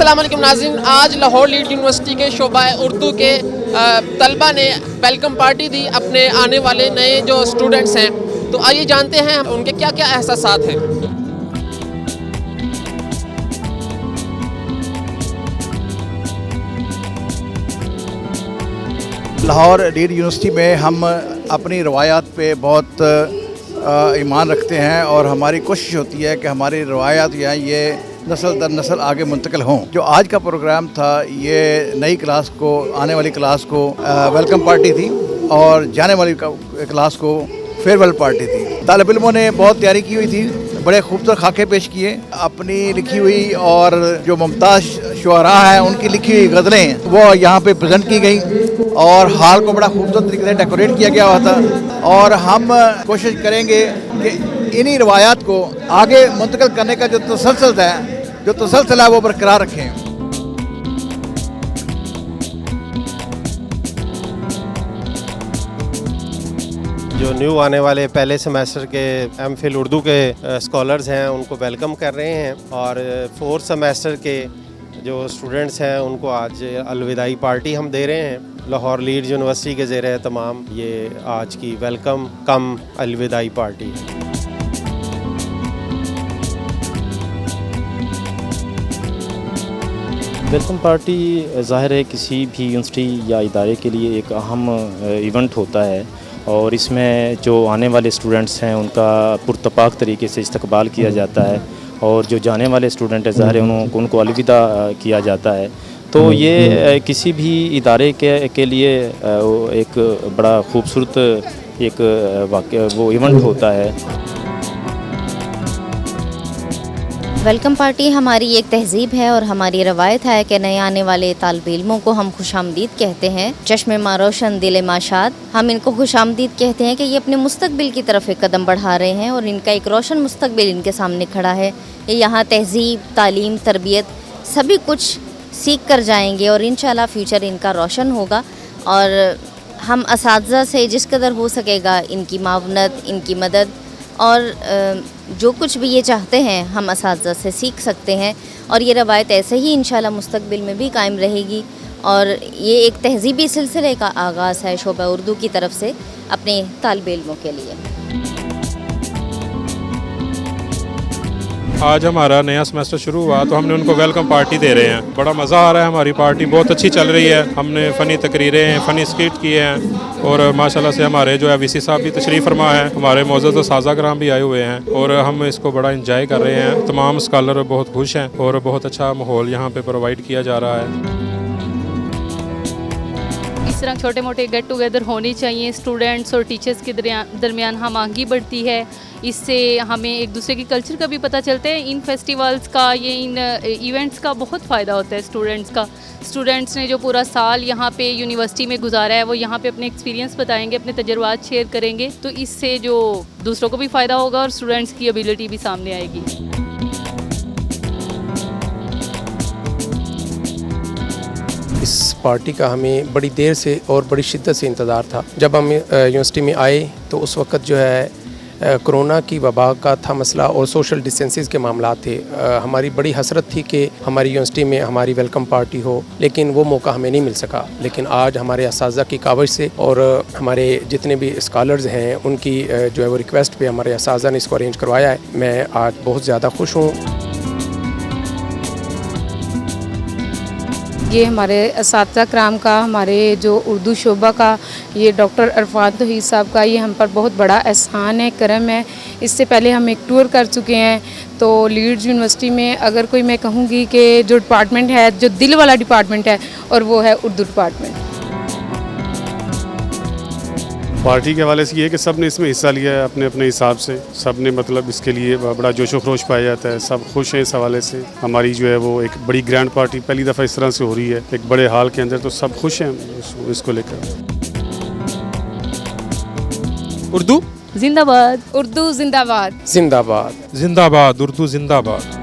अस्सलाम वालेकुम नाज़रीन, आज लाहौर लीड यूनिवर्सिटी के शोबा उर्दू के तलबा ने वेलकम पार्टी दी अपने आने वाले नए जो स्टूडेंट्स हैं। तो आइए जानते हैं उनके क्या क्या एहसासात हैं। लाहौर लीड यूनिवर्सिटी में हम अपनी रवायात पे बहुत ईमान रखते हैं और हमारी कोशिश होती है कि हमारी रवायात या ये नस्ल दर नस्ल आगे मुंतकिल हों। जो आज का प्रोग्राम था ये नई क्लास को, आने वाली क्लास को वेलकम पार्टी थी और जाने वाली क्लास को फेयरवेल पार्टी थी। तालिब इल्मों ने बहुत तैयारी की हुई थी, बड़े खूबसूरत खाके पेश किए, अपनी लिखी हुई और जो मुमताज़ शुअरा हैं उनकी लिखी हुई गज़लें वो यहाँ पे प्रेजेंट की गई और हाल को बड़ा खूबसूरत तरीके से डेकोरेट किया गया हुआ था। और हम कोशिश करेंगे कि इन्हीं रवायात को आगे मुंतकिल करने का जो तसलसल है वो बरकरार रखें। जो न्यू आने वाले पहले सेमेस्टर के एमफिल उर्दू के स्कॉलर्स हैं उनको वेलकम कर रहे हैं और फोर्थ सेमेस्टर के जो स्टूडेंट्स हैं उनको आज अलविदाई पार्टी हम दे रहे हैं। लाहौर लीड यूनिवर्सिटी के ज़ेरे तमाम ये आज की वेलकम कम अलविदाई पार्टी है। वेलकम पार्टी ज़ाहिर है किसी भी यूनिवर्सिटी या इदारे के लिए एक अहम इवेंट होता है और इसमें जो आने वाले स्टूडेंट्स हैं उनका पुरतपाक तरीके से इस्तकबाल किया जाता है और जो जाने वाले स्टूडेंट हैं ज़ाहिर है उनको अलविदा किया जाता है। तो ये किसी भी इदारे के लिए एक बड़ा खूबसूरत एक वो इवेंट होता है। वेलकम पार्टी हमारी एक तहज़ीब है और हमारी रवायत है कि नए आने वाले तालिब इल्मों को हम खुशामदीद कहते हैं। चश्मे मा रोशन दिल माशाद, हम इनको खुशामदीद कहते हैं कि ये अपने मुस्तकबिल की तरफ एक कदम बढ़ा रहे हैं और इनका एक रोशन मुस्तकबिल इनके सामने खड़ा है। ये यहाँ तहज़ीब, तालीम, तरबियत सभी कुछ सीख कर जाएंगे और इंशाल्लाह फ्यूचर इनका रोशन होगा। और हम असातिज़ा से जिस कदर हो सकेगा इनकी मावनत, इनकी मदद और जो कुछ भी ये चाहते हैं हम असातिज़ा से सीख सकते हैं और ये रवायत ऐसे ही इंशाल्लाह मुस्तकबिल में भी कायम रहेगी। और ये एक तहज़ीबी सिलसिले का आगाज़ है शोबा उर्दू की तरफ से अपने तालिब इल्मों के लिए। आज हमारा नया सेमेस्टर शुरू हुआ तो हमने उनको वेलकम पार्टी दे रहे हैं। बड़ा मज़ा आ रहा है, हमारी पार्टी बहुत अच्छी चल रही है। हमने फ़नी तकरीरें, फ़नी स्किट किए हैं और माशाल्लाह से हमारे जो है वीसी साहब भी तशरीफ़ फरमा है, हमारे मौजूद साज़ा कराम भी आए हुए हैं और हम इसको बड़ा इंजॉय कर रहे हैं। तमाम स्कॉलर बहुत खुश हैं और बहुत अच्छा माहौल यहाँ पे प्रोवाइड किया जा रहा है। इस तरह छोटे मोटे गेट टुगेदर होने चाहिए। स्टूडेंट्स और टीचर्स के दरमियान हम आंगी बढ़ती है, इससे हमें एक दूसरे की कल्चर का भी पता चलता है। इन फेस्टिवल्स का, ये इन इवेंट्स का बहुत फ़ायदा होता है स्टूडेंट्स का। स्टूडेंट्स ने जो पूरा साल यहाँ पे यूनिवर्सिटी में गुजारा है वो यहाँ पे अपने एक्सपीरियंस बताएंगे, अपने तजुर्बात शेयर करेंगे, तो इससे जो दूसरों को भी फ़ायदा होगा और स्टूडेंट्स की एबिलिटी भी सामने आएगी। इस पार्टी का हमें बड़ी देर से और बड़ी शिद्दत से इंतज़ार था। जब हम यूनिवर्सिटी में आए तो उस वक़्त जो है कोरोना की वबा का था मसला और सोशल डिस्टेंसेस के मामला थे। हमारी बड़ी हसरत थी कि हमारी यूनिवर्सिटी में हमारी वेलकम पार्टी हो, लेकिन वो मौका हमें नहीं मिल सका। लेकिन आज हमारे असातिज़ा की काविश से और हमारे जितने भी स्कॉलर्स हैं उनकी जो है वो रिक्वेस्ट पे हमारे असातिज़ा ने इसको अरेंज करवाया है। मैं आज बहुत ज़्यादा खुश हूँ। ये हमारे असातिज़ा कराम का, हमारे जो उर्दू शोबा का, ये डॉक्टर अरफान तौहीद साहब का ये हम पर बहुत बड़ा एहसान है, करम है। इससे पहले हम एक टूर कर चुके हैं। तो लीड्स यूनिवर्सिटी में अगर कोई, मैं कहूँगी कि जो डिपार्टमेंट है, जो दिल वाला डिपार्टमेंट है और वो है उर्दू डिपार्टमेंट। पार्टी के हवाले से ये है कि सब ने इसमें हिस्सा लिया है अपने अपने हिसाब से। सब ने मतलब इसके लिए बड़ा जोश व खरोश पाया जाता है, सब खुश हैं इस हवाले से। हमारी जो है वो एक बड़ी ग्रैंड पार्टी पहली दफ़ा इस तरह से हो रही है एक बड़े हाल के अंदर, तो सब खुश हैं इसको लेकर। उर्दू जिंदाबाद, उर्दू जिंदाबाद, जिंदाबाद, जिंदाबाद, उर्दू जिंदाबाद।